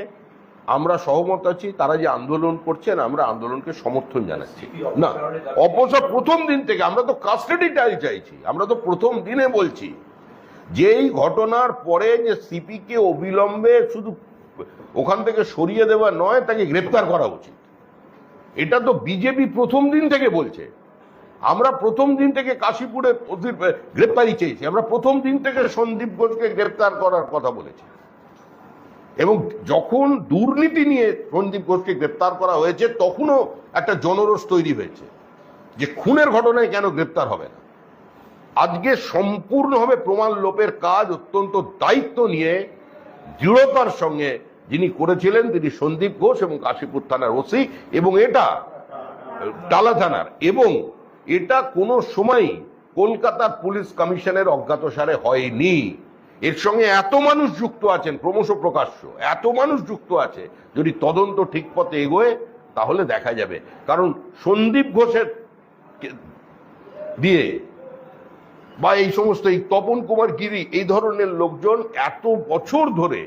আমরা সহমত আছি। তারা যে আন্দোলন করছেন আমরা আন্দোলনকে সমর্থন জানাচ্ছি। না, অপসার প্রথম দিন থেকে আমরা তো কাস্টাডিটাই চাইছি। আমরা তো প্রথম দিনে বলছি যে এই ঘটনার পরে যে সিপিকে অবিলম্বে শুধু ওখান থেকে সরিয়ে দেওয়া নয়, তাকে গ্রেপ্তার করা উচিত। এটা তো বিজেপি প্রথম দিন থেকে বলছে। আমরা প্রথম দিন থেকে কাশীপুরের গ্রেপ্তারি চেয়েছি, আমরা প্রথম দিন থেকে সন্দীপ ঘোষকে গ্রেপ্তার করার কথা বলেছি। এবং যখন দুর্নীতি নিয়ে সন্দীপ ঘোষকে গ্রেপ্তার করা হয়েছে তখনও একটা জনরোষ তৈরি হয়েছে যে খুনের ঘটনায় কেন গ্রেপ্তার হবে না। আজকে সম্পূর্ণভাবে প্রমাণ লোপের কাজ অত্যন্ত দায়িত্ব নিয়ে দৃঢ়তার সঙ্গে যিনি করেছিলেন তিনি সন্দীপ ঘোষ এবং কাশীপুর থানার ওসি, এবং এটা টালা থানার, এবং এটা কোনো সময় কলকাতার পুলিশ কমিশনের অজ্ঞাতসারে হয়নি। এর সঙ্গে এত মানুষ যুক্ত আছেন, ক্রমশ প্রকাশ্য এত মানুষ যুক্ত আছে। যদি তদন্ত ঠিক পথে এগোয় তাহলে দেখা যাবে। কারণ সন্দীপ ঘোষের দিয়ে বা এই সমস্ত এই তপন কুমার গিরি এই ধরনের লোকজন এত বছর ধরে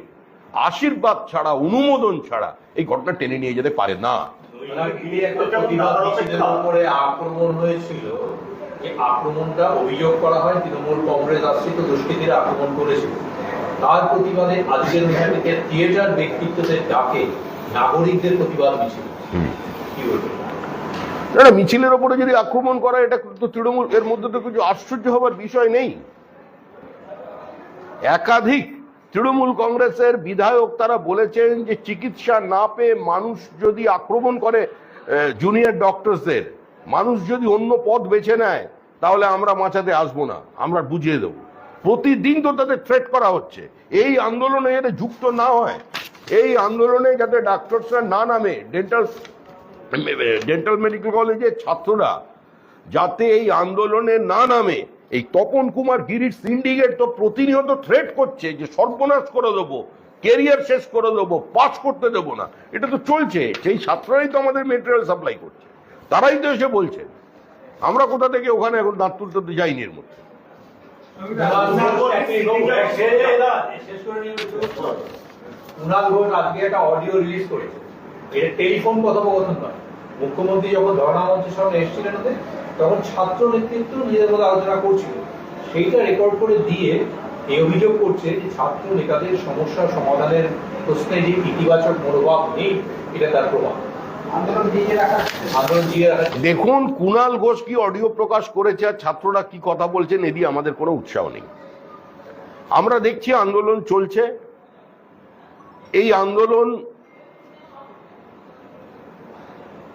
আশীর্বাদ ছাড়া, অনুমোদন ছাড়া এই ঘটনা টেনে নিয়ে যেতে পারে না। আক্রমণ হয়েছিল, এই আক্রমণটা অভিযোগ করা হয় তৃণমূল কংগ্রেস আশ্রিত দুষ্কৃতীরা আক্রমণ করেছিল। তার প্রতিবাদে আজকের থিয়েটার ব্যক্তিত্বদের ডাকে নাগরিকদের প্রতিবাদ মিছিল। কি বলবেন? না, মিছিলের ওপরে যদি আক্রমণ করা, এটা তো তৃণমূল, এর মধ্যে তো কিছু আশ্চর্য হবার বিষয় নেই। একাধিক তৃণমূল কংগ্রেসের বিধায়ক তারা বলেছেন যে চিকিৎসা না পেয়ে মানুষ যদি আক্রমণ করে জুনিয়র ডক্টরসদের, মানুষ যদি অন্য পথ বেছে নেয় তাহলে আমরা বাঁচাতে আসবো না, আমরা বুঝিয়ে দেবো। প্রতিদিন তো তাদের থ্রেট করা হচ্ছে। এই আন্দোলনে যাতে যুক্ত না হয়, এই আন্দোলনে যাতে ডাক্তারসরা না নামে, ডেন্টাল মেডিকেল কলেজের ছাত্ররা যাতে এই আন্দোলনে না নামে, এই তপন কুমার গিরির সিন্ডিকেট তো প্রতিনিয়ত থ্রেট করছে যে সর্বনাশ করে দেবো, কেরিয়ার শেষ করে দেবো, পাস করতে দেবো না। এটা তো চলছে, সেই ছাত্ররাই তো আমাদের মেটেরিয়াল সাপ্লাই করছে, তারাই তো এসে বলছে। আমরা কোথা থেকে ওখানে এখন দাঁত তুলতে যাইনি এর মধ্যে। কুণাল ঘোষ আজকে একটা অডিও রিলিজ করেছে, এটা টেলিফোন কথোপকথন নয়। মুখ্যমন্ত্রী যখন ধর্ণা মঞ্চের সামনে এসেছিলেন ওদের, তখন ছাত্র নেতৃত্ব নিজেদের মধ্যে আলোচনা করছিল, সেইটা রেকর্ড করে দিয়ে এই অভিযোগ করছে যে ছাত্র নেতাদের সমস্যা সমাধানের প্রশ্নে যে ইতিবাচক মনোভাব নেই, এটা তার প্রমাণ। আন্দোলন জিয়ে রাখা। দেখুন, কুণাল ঘোষ কি অডিও প্রকাশ করেছে আর ছাত্ররা কি কথা বলছেন, এদিকে আমাদের কোনো উৎসাহ নেই। আমরা দেখছি আন্দোলন চলছে। এই আন্দোলন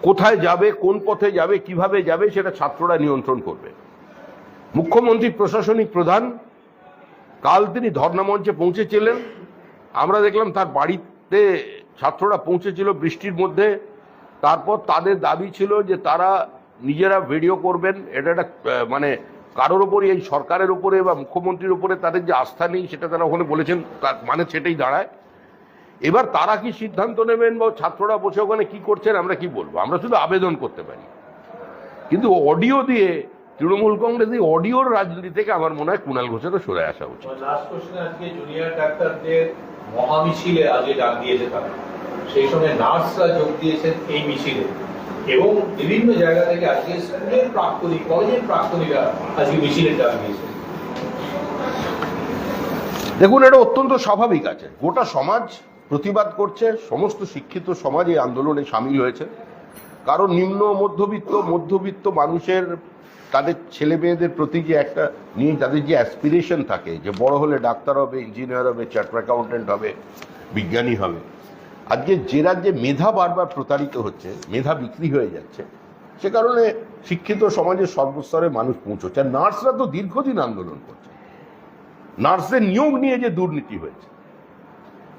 কোথায় যাবে, কোন পথে যাবে, কিভাবে যাবে, সেটা ছাত্ররা নিয়ন্ত্রণ করবে। মুখ্যমন্ত্রী প্রশাসনিক প্রধান কাল তিনি ধর্ণা মঞ্চে পৌঁছেছিলেন। আমরা দেখলাম তার বাড়িতে ছাত্ররা পৌঁছেছিল বৃষ্টির মধ্যে। তারপর তাদের দাবি ছিল যে তারা নিজেরা ভিডিও করবেন, এটা একটা মানে কারোর ওপরে, এই সরকারের উপরে বা মুখ্যমন্ত্রীর উপরে তাদের যে আস্থা নেই সেটা তারা ওখানে বলেছেন, তার মানে সেটাই দাঁড়ায়। এবার তারা কি সিদ্ধান্ত নেবেন বা ছাত্ররা বসে ওখানে কি করছেন আমরা কি বলবো, আমরা শুধু আবেদন করতে পারি। কিন্তু অডিও দিয়ে তৃণমূল কংগ্রেস এই অডিওর রাজনীতি থেকে আমার মনে হয় কুণাল ঘোষেরও সরে আসা উচিত। লাস্ট কোশ্চেন, আজকে জুনিয়র ডাক্তারদের মহামিছিলে আজকে ডাক দিয়েছে তারা, সেই সঙ্গে নার্সরা যোগ দিয়েছেন এই মিছিলে, এবং বিভিন্ন জায়গা থেকে আজকে স্কুলের প্রাক্তনী, কলেজের প্রাক্তনীরা আজকে মিছিলের ডাক দিয়েছেন। দেখুন, এটা অত্যন্ত স্বাভাবিক আছে, গোটা সমাজ প্রতিবাদ করছে, সমস্ত শিক্ষিত সমাজ এই আন্দোলনে সামিল হয়েছে। কারণ নিম্ন মধ্যবিত্ত মানুষের তাদের ছেলে মেয়েদের প্রতি যে একটা নিয়ে তাদের যে অ্যাসপিরেশন থাকে যে বড় হলে ডাক্তার হবে, ইঞ্জিনিয়ার হবে, চার্টার্ড অ্যাকাউন্টেন্ট হবে, বিজ্ঞানী হবে, আজকে যে রাজ্যে মেধা বারবার প্রতারিত হচ্ছে, মেধা বিক্রি হয়ে যাচ্ছে, সে কারণে শিক্ষিত সমাজের সর্বস্তরে মানুষ পৌঁছচ্ছে। আর নার্সরা তো দীর্ঘদিন আন্দোলন করছে, নার্সদের নিয়োগ নিয়ে যে দুর্নীতি হয়েছে,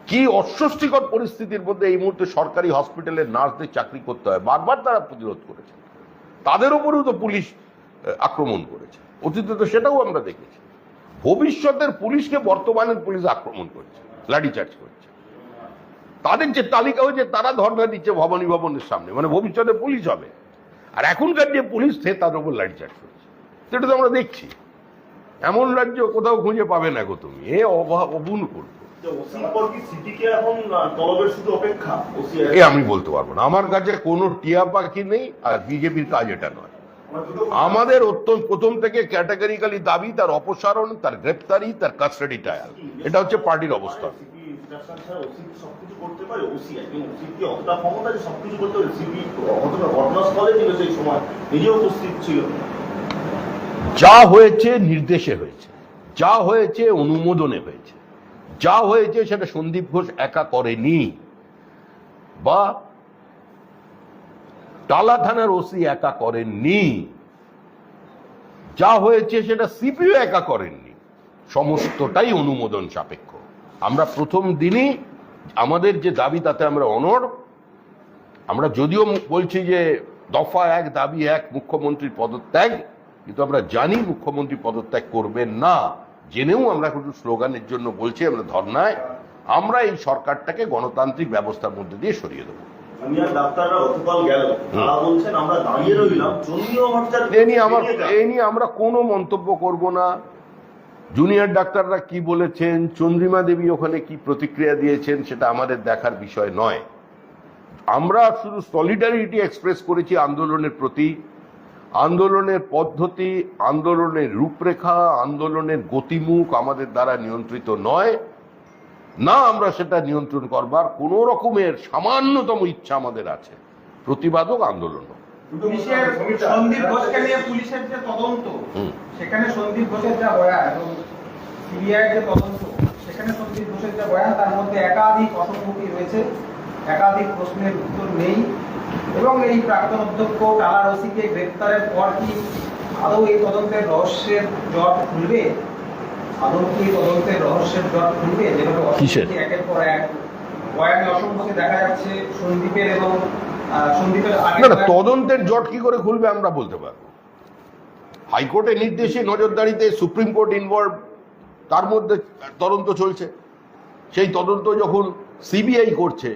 কি অস্বস্তিকর পরিস্থিতির মধ্যে এই মুহূর্তে সরকারি হসপিটালের নার্সদের চাকরি করতে হয়, বারবার তারা প্রতিরোধ করেছে। তাদের উপরেও তো পুলিশ আক্রমণ করেছে, অতীতে তো সেটাও আমরা দেখেছি। ভবিষ্যতের পুলিশকে বর্তমানের পুলিশ আক্রমণ করছে, লাঠিচার্জ করছে। তাদের যে তালিকা হয়েছে তারা ধর্ণা দিচ্ছে ভবনের সামনে, মানে ভবিষ্যতে পুলিশ হবে। আর এখনকার যে পুলিশ সে তার উপর লাঠিচার্জ করছে, সেটা তো আমরা দেখছি। এমন রাজ্য কোথাও খুঁজে পাবে না গো তুমি, এ অবুন করবে। আমি বলতে পারবো না, আমার কাছে কোনো টিয়া পাখি নেই, আর বিজেপির কাজ এটা নয়। আমাদের অত্যন্ত প্রথম থেকে ক্যাটাগরিক্যালি দাবি তার অপসারণ, তার গ্রেপ্তারি, তার কাস্টাডি ট্রায়াল। এটা হচ্ছে পার্টির অবস্থান। যা হয়েছে নির্দেশে হয়েছে, যা হয়েছে অনুমোদনে হয়েছে, যা হয়েছে সেটা সন্দীপ ঘোষ একা করেনি, বা টালা থানার ওসি একা করেননি, যা হয়েছে সেটা সিপিও একা করেননি, সমস্তটাই অনুমোদন সাপেক্ষ। আমরা প্রথম দিনই আমাদের যে দাবি তাতে আমরা অনড়। আমরা যদিও বলছি যে দফা 1 দাবি 1 মুখ্যমন্ত্রীর পদত্যাগ, কিন্তু আমরা জানি মুখ্যমন্ত্রী পদত্যাগ করবেন না, জেনেও আমরা শুধু স্লোগানের জন্য বলছি, আমরা ধর্নায় আমরা এই সরকারটাকে গণতান্ত্রিক ব্যবস্থার মধ্যে দিয়ে সরিয়ে দেবো। এই নিয়ে আমরা কোনো মন্তব্য করব না। জুনিয়র ডাক্তাররা কি বলেছেন, চন্দ্রিমা দেবী ওখানে কি প্রতিক্রিয়া দিয়েছেন, সেটা আমাদের দেখার বিষয় নয়। আমরা শুধু সলিডারিটি এক্সপ্রেস করেছি আন্দোলনের প্রতি। আন্দোলনের পদ্ধতি, আন্দোলনের রূপরেখা, আন্দোলনের গতিমুখ আমাদের দ্বারা নিয়ন্ত্রিত নয়, না আমরা সেটা নিয়ন্ত্রণ করবার কোন রকমের সামান্যতম ইচ্ছা আমাদের আছে। প্রতিবাদক আন্দোলন সন্দীপ ঘোষকে নিয়ে পুলিশের যে তদন্ত, সেখানে সন্দীপ ঘোষের যা বয়ান এবং সিবিআই যে তদন্ত, সেখানে সন্দীপ ঘোষের যা বয়ান, তার মধ্যে একাধিক অসঙ্গতি রয়েছে, একাধিক প্রশ্নের উত্তর নেই। এবং এই প্রাক্তন অধ্যক্ষ টালার ওসিকে গ্রেপ্তারের পর কি আদৌ এই তদন্তের রহস্যের জট খুলবে? আদৌ কি তদন্তের রহস্যের জট খুলবে? যেভাবে অসঙ্গতি একের পর এক বয়ানে অসঙ্গতি দেখা যাচ্ছে সন্দীপের, এবং সন্দীপের তদন্তের জট কি করে খুলবে আমরা বলতে পারবো। হাইকোর্টের নির্দেশে, নজরদারিতে সুপ্রিম কোর্ট ইনভলভ, তার মধ্যে তদন্ত চলছে। সেই তদন্ত যখন সিবিআই করছে,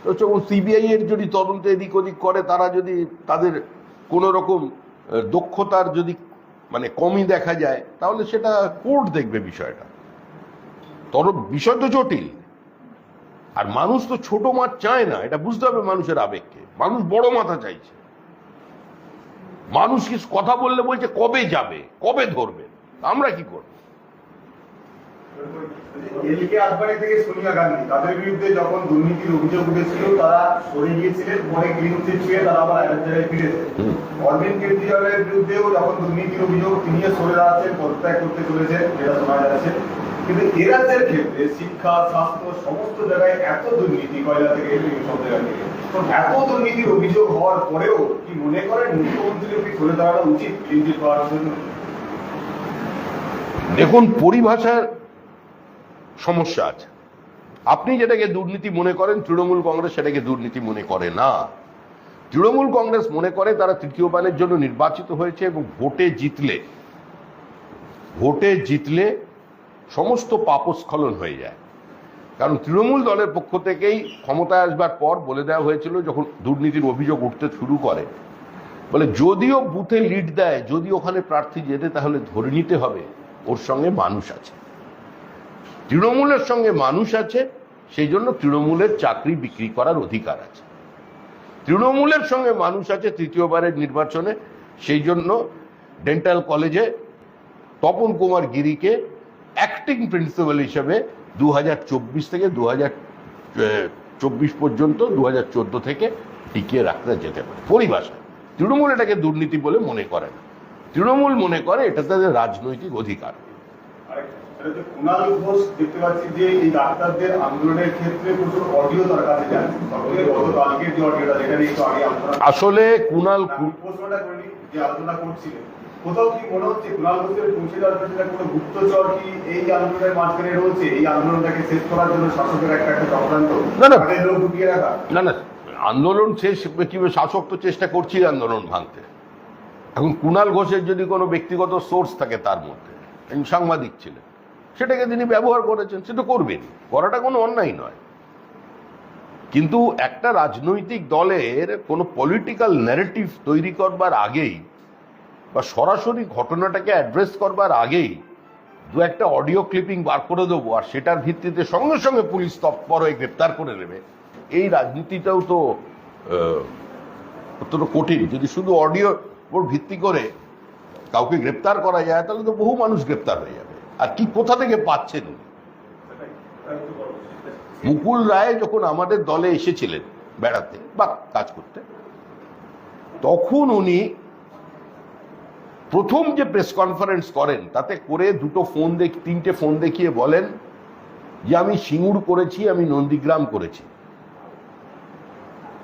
তো যখন সিবিআই এর যদি তদন্ত এদিক ওদিক করে, তারা যদি তাদের কোন রকম দক্ষতার যদি মানে কমই দেখা যায়, তাহলে সেটা কোর্ট দেখবে বিষয়টা। বিষয় তো জটিল, আর মানুষ তো ছোট মাছ চায় না, এটা বুঝতে হবে মানুষের আবেগকে। মানুষ বড় মাথা চাইছে। মানুষ কি কথা বললে বলছে কবে যাবে, কবে ধরবে, আমরা কি করব? এলকে আদবানি থেকে সোনিয়া গান্ধী, তাদের বিরুদ্ধে যখন দুর্নীতির অভিযোগ উঠেছিল তারা সরে গিয়েছিলেন, পরে গ্রিন চিট পেয়ে তারা আবার এক জায়গায় ফিরেছে। অরবিন্দ কেজরিওয়ালের বিরুদ্ধেও যখন দুর্নীতির অভিযোগ, তিনিও সরে দাঁড়াচ্ছেন, পদত্যাগ করতে চলেছেন, যেটা শোনা যাচ্ছে। কিন্তু এ রাজ্যের ক্ষেত্রে শিক্ষা, স্বাস্থ্য, সমস্ত জায়গায় এত দুর্নীতি, কয়লা থেকে সব জায়গা থেকে এত দুর্নীতির অভিযোগ হওয়ার পরেও কি মনে করেন মুখ্যমন্ত্রীর কি সরে দাঁড়ানো উচিত গ্রিন চিট পাওয়ার জন্য? দেখুন, পরিভাষার সমস্যা আছে। আপনি যেটাকে দুর্নীতি মনে করেন, তৃণমূল কংগ্রেস সেটাকে দুর্নীতি মনে করে না। তৃণমূল কংগ্রেস মনে করে তারা তৃতীয়বারের জন্য নির্বাচিত হয়েছে এবং ভোটে জিতলে সমস্ত পাপস্খলন হয়ে যায়। কারণ তৃণমূল দলের পক্ষ থেকেই ক্ষমতায় আসবার পর বলে দেওয়া হয়েছিল, যখন দুর্নীতির অভিযোগ উঠতে শুরু করে, বলে যদিও বুথে লিড দেয়, যদি ওখানে প্রার্থী যেতে, তাহলে ধরে নিতে হবে ওর সঙ্গে মানুষ আছে, তৃণমূলের সঙ্গে মানুষ আছে, সেই জন্য তৃণমূলের চাকরি বিক্রি করার অধিকার আছে। তৃণমূলের সঙ্গে মানুষ আছে তৃতীয়বারের নির্বাচনে, সেই জন্য ডেন্টাল কলেজে তপন কুমার গিরিকে অ্যাক্টিং প্রিন্সিপাল হিসেবে 2024 থেকে 2024 পর্যন্ত, 2014 থেকে টিকিয়ে রাখতে যেতে পারে। পরিভাষা তৃণমূল এটাকে দুর্নীতি বলে মনে করে না, তৃণমূল মনে করে এটা তাদের রাজনৈতিক অধিকার। কুণাল ঘোষ দেখতে পাচ্ছি যে এই ডাক্তারদের আন্দোলনের ক্ষেত্রে প্রচুর অডিও তার কাছে যাচ্ছে, গতকালকে যে অডিওটা যেখানে একটু আগে আলোচনা, আসলে কুণাল প্রশ্নটা করিনি যে আলোচনা করছিলেন, কোথাও কি মনে হচ্ছে কুণাল ঘোষের পৌঁছে দেওয়ার পেছনে কোনো গুপ্তচর কি এই আন্দোলনের মাঝখানে রয়েছে, এই আন্দোলনটাকে শেষ করার জন্য শাসকের একটা চক্রান্ত, তাদের লোক ঢুকিয়ে রাখা? না, আন্দোলন শেষ কিভাবে? শাসক তো চেষ্টা করছি আন্দোলন ভাঙতে। এখন কুণাল ঘোষের যদি কোনো ব্যক্তিগত সোর্স থাকে তার মধ্যে, সাংবাদিক ছিলেন, সেটাকে তিনি ব্যবহার করেছেন, সেটা করবেন, করাটা কোনো অন্যায় নয়। কিন্তু একটা রাজনৈতিক দলের কোনো পলিটিক্যাল ন্যারেটিভ তৈরি করবার আগেই বা সরাসরি ঘটনাটাকে অ্যাড্রেস করবার আগেই দু একটা অডিও ক্লিপিং বার করে দেবো আর সেটার ভিত্তিতে সঙ্গে সঙ্গে পুলিশ তৎপর হয়ে গ্রেপ্তার করে নেবে, এই রাজনীতিটাও তো অত্যন্ত কঠিন। যদি শুধু অডিওর উপর ভিত্তি করে কাউকে গ্রেপ্তার করা যায়, তাহলে তো বহু মানুষ গ্রেপ্তার হয়ে যাবে। আর কি কোথা থেকে পাচ্ছেন? মুকুল রায় যখন আমাদের দলে এসেছিলেন বেড়াতে বা কাজ করতে, তখন উনি প্রথম যে প্রেস কনফারেন্স করেন, তাতে করে তিনটে ফোন দেখিয়ে বলেন যে আমি সিঙ্গুর করেছি, আমি নন্দীগ্রাম করেছি,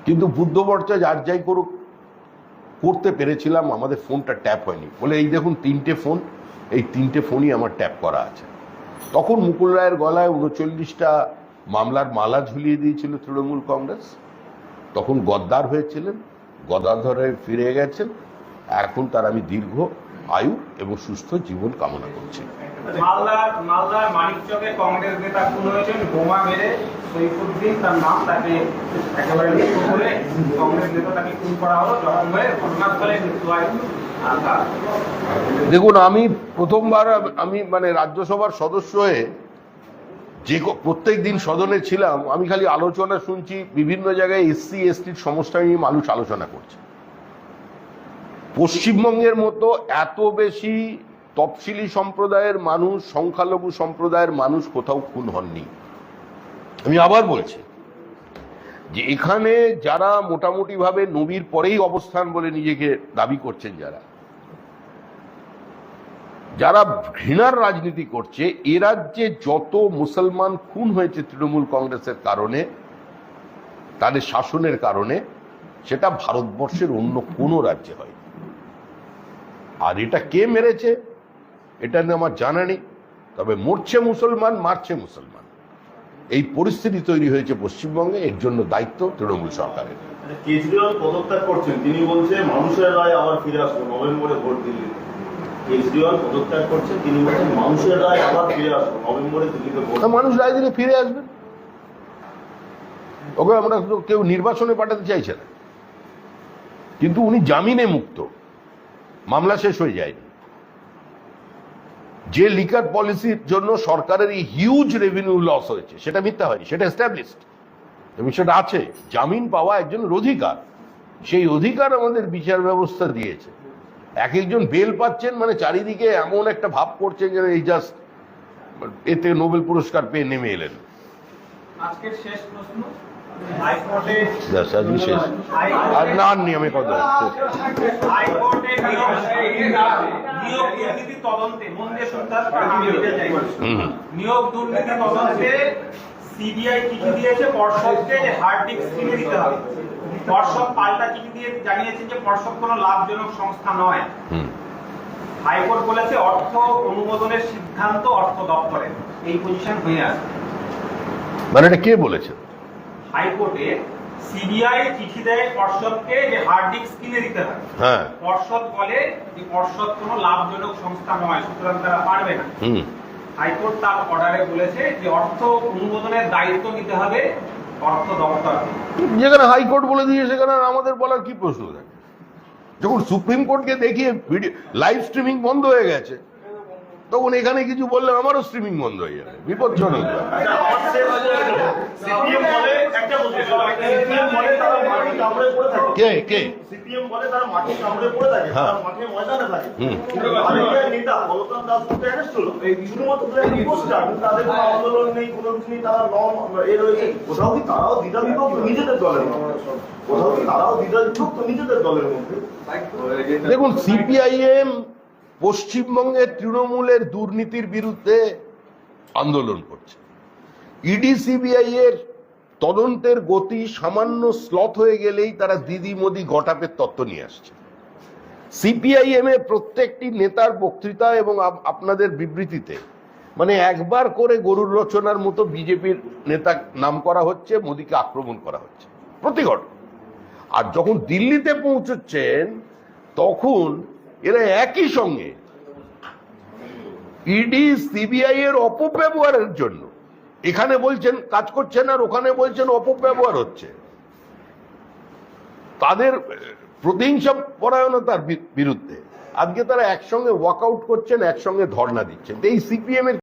কিন্তু বুদ্ধবর্চা যার যাই করুক করতে পেরেছিলাম, আমাদের ফোনটা ট্যাপ হয়নি। বলে এই দেখুন তিনটে ফোন, এই তিনটে ফোনই আমার ট্যাপ করা আছে। তখন মুকুল রায়ের গলায় 39টা মামলার মালা ঝুলিয়ে দিয়েছিল তৃণমূল কংগ্রেস, তখন গদ্দার হয়েছিলেন, গদাধরে ফিরে গেছেন। এখন তার আমি দীর্ঘ আয়ু এবং সুস্থ জীবন কামনা করছি। মালদার মানিকচকে কংগ্রেস নেতা খুন হয়েছেন, বোমা মেরে সৈফুদ্দিন তার নাম, তাকে একেবারে করে কংগ্রেস নেতা তাকে খুন করা হলো, জখম হয়ে ঘটনাস্থলে মৃত্যু হয়। দেখুন, আমি প্রথমবার আমি রাজ্যসভার সদস্য হয়ে যে প্রত্যেক দিন সদনে ছিলাম, আমি খালি আলোচনা শুনছি, বিভিন্ন জায়গায় SC STর সমস্যা নিয়ে মানুষ আলোচনা করছে। পশ্চিমবঙ্গের মতো এত বেশি তফসিলি সম্প্রদায়ের মানুষ, সংখ্যালঘু সম্প্রদায়ের মানুষ কোথাও খুন হননি। আমি আবার বলছি যে এখানে যারা মোটামুটি ভাবে নবীর পরেই অবস্থান বলে নিজেকে দাবি করছেন, যারা ঘৃণার রাজনীতি করছে, এ রাজ্যে যত মুসলমান খুন হয়েছে তৃণমূল কংগ্রেসের কারণে, তাদের শাসনের কারণে, সেটা ভারতবর্ষের অন্য কোনো রাজ্যে হয়। আর এটা কে মেরেছে এটা নিয়ে আমার জানা নেই, তবে মরছে মুসলমান, মারছে মুসলমান, এই পরিস্থিতি তৈরি হয়েছে পশ্চিমবঙ্গে। এর জন্য দায়িত্ব তৃণমূল সরকারের। কেজরিওয়াল পদত্যাগ করছেন, তিনি বলছে মানুষের রায় আবার ফিরে আসবে নভেম্বরে ভোট দিল্লি। কেজরিওয়াল পদত্যাগ করছেন, তিনি বলছেন মানুষের রায় আবার ফিরে আসবে নভেম্বরে দিল্লিতে ভোট। মানুষ রায় দিলে ফিরে আসবে, ওকে আমরা কেউ নির্বাচনে পাঠাতে চাইছে না। কিন্তু উনি জামিনে মুক্ত, মামলা শেষ হয়ে যায়নি। যে লিকার পলিসির জন্য সরকারের এই হিউজ রেভিনিউ লস হয়েছে, সেটা মিথ্যা হয়নি, সেটা এস্টাবলিশড এবং সেটা আছে। জামিন পাওয়া একজনের অধিকার, সেই অধিকার আমাদের বিচার ব্যবস্থা দিয়েছে। এক একজন বেল পাচ্ছেন, চারিদিকে এমন একটা ভাব করছেন যে এই জাস্ট এতে নোবেল পুরস্কার পেয়ে নেমে এলেন। আজকের শেষ প্রশ্ন, হাইকোর্টে আজকে শেষ আর না নিয়মে কথা হাইকোর্টে নিয়োগ দুর্নীতি তদন্তে, মন দিয়ে শুনতে নিয়োগ দুর্নীতি তদন্তে সিবিআই চিঠি দিয়েছে পর্ষদকে যে হার্ড ডিস্ক কিনে দিতে হবে। পর্ষদ পাল্টা চিঠি দিয়ে জানিয়েছে যে পর্ষদ কোনো লাভজনক সংস্থা নয়। হাইকোর্ট বলেছে অর্থ অনুমোদনের সিদ্ধান্ত অর্থ দপ্তরের, এই পজিশন হয়ে আছে। এটা কে বলেছে? হাইকোর্টে সিবিআই চিঠি দেয় পর্ষদকে যে হার্ড ডিস্ক কিনে দিতে হবে। হ্যাঁ। পর্ষদ বলে যে পর্ষদ কোনো লাভজনক সংস্থা নয়, সুতরাং তারা পারবে না। হাইকোর্ট তার অর্ডারে বলেছে যে অর্থ অনুমোদনের দায়িত্ব নিতে হবে অর্থ দপ্তর। যেখানে হাইকোর্ট বলে দিয়ে সেখানে আর আমাদের বলার কি প্রশ্ন থাকে? যখন সুপ্রিম কোর্টকে দেখিয়ে ভিডিও লাইভ স্ট্রিমিং বন্ধ হয়ে গেছে, তখন এখানে কিছু বললে আমারও স্ট্রিমিং বন্ধ হয়ে যাবে, বিপজ্জনক। সিপিএম বলে একটা বলতে সিপিএম বলে তারা মাটি কামড়ে পড়ে থাকে। কে সিপিএম বলে তারা মাটি কামড়ে পড়ে থাকে, হ্যাঁ। তারা মাঠে ময়দানে থাকে। কিন্তু ভারতীয় নেতা বলতাম দাসগুপ্ত অ্যারেস্ট হলো এই শুধুমাত্র একটা পোস্টার, তাদের কোনো আন্দোলন নেই, কোনো কিছু নেই, তারা এ রয়েছে। কোথাও কি তারাও দ্বিধা বিভক্ত নিজেদের দলের মধ্যে? কোথাও কি তারাও দ্বিধা বিভক্ত নিজেদের দলের মধ্যে? দেখুন, সিপিআইএম পশ্চিমবঙ্গের তৃণমূলের দুর্নীতির বিরুদ্ধে আন্দোলন করছে। ইডি সিবিআই এর তদন্তের গতি সামান্য স্লথ হয়ে গেলেই তারা দিদি মোদি গটাপের তত্ত্ব নিয়ে আসছে। সিপিআইএম এর প্রত্যেকটি নেতার বক্তৃতা এবং আপনাদের বিবৃতিতে মানে একবার করে গরুর রচনার মতো বিজেপির নেতা নাম করা হচ্ছে, মোদিকে আক্রমণ করা হচ্ছে প্রতি ঘটনা। আর যখন দিল্লিতে পৌঁছচ্ছেন তখন এরা একই সঙ্গে ইডি সিবিআই এর অপব্যবহারের জন্য এখানে বলছেন কাজ করছেন আর ওখানে বলছেন অপব্যবহার হচ্ছে, তাদের প্রতিহিংসা পরায়ণতার বিরুদ্ধে আজকে তারা একসঙ্গে ওয়াকআউট করছেন, একসঙ্গে ধর্ণা দিচ্ছেন। এই সিপিএম এর